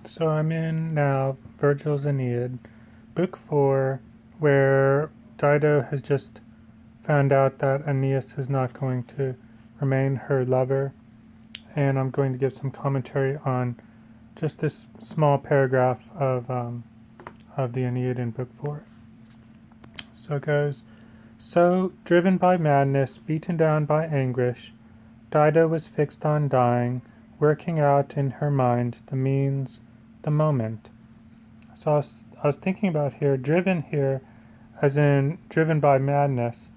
So I'm in now Virgil's Aeneid, book 4, where Dido has just found out that Aeneas is not going to remain her lover, and I'm going to give some commentary on just this small paragraph of the Aeneid in book 4. So it goes, so, driven by madness, beaten down by anguish, Dido was fixed on dying, working out in her mind the means, the moment. So I was thinking about here, as in driven by madness.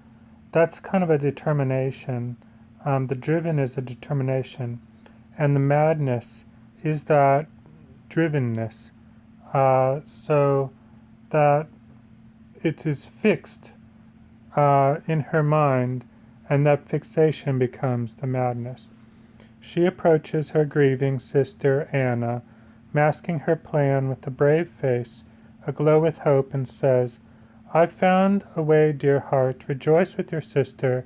That's kind of a determination. The driven is a determination, and the madness is that drivenness. So that it is fixed in her mind, and that fixation becomes the madness. She approaches her grieving sister Anna, masking her plan with a brave face, aglow with hope, and says, I've found a way, dear heart, rejoice with your sister,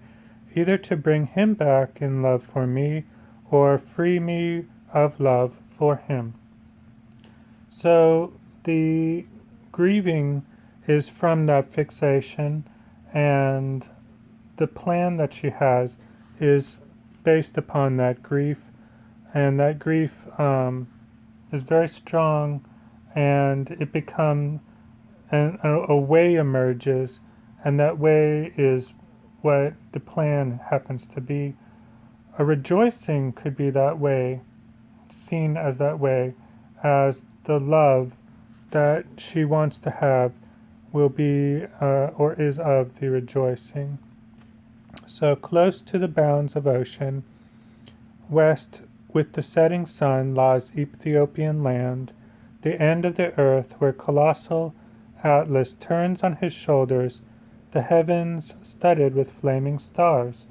either to bring him back in love for me, or free me of love for him. So the grieving is from that fixation, and the plan that she has is based upon that grief, and that grief is very strong, and it becomes a way emerges, and that way is what the plan happens to be. A rejoicing could be that way, seen as that way, as the love that she wants to have will be or is of the rejoicing. So close to the bounds of ocean, west with the setting sun lies Ethiopian land, the end of the earth where colossal Atlas turns on his shoulders, the heavens studded with flaming stars.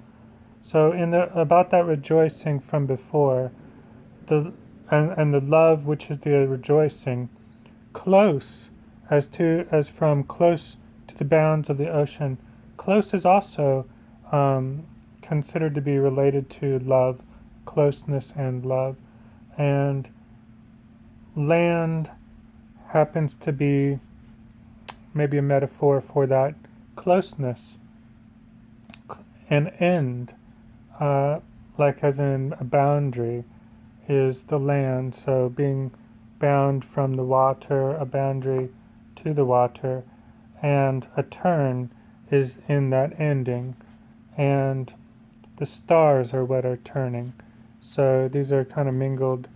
So in the about that rejoicing from before, and the love which is the rejoicing, close as from close to the bounds of the ocean, close is also considered to be related to love, closeness and love. And land happens to be maybe a metaphor for that closeness. An end, like as in a boundary, is the land. So being bound from the water, a boundary to the water, and a turn is in that ending. And the stars are what are turning. So these are kind of mingled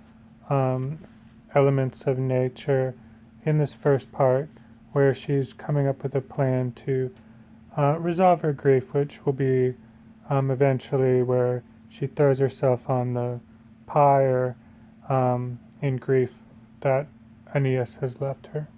elements of nature in this first part, where she's coming up with a plan to resolve her grief, which will be eventually where she throws herself on the pyre in grief that Aeneas has left her.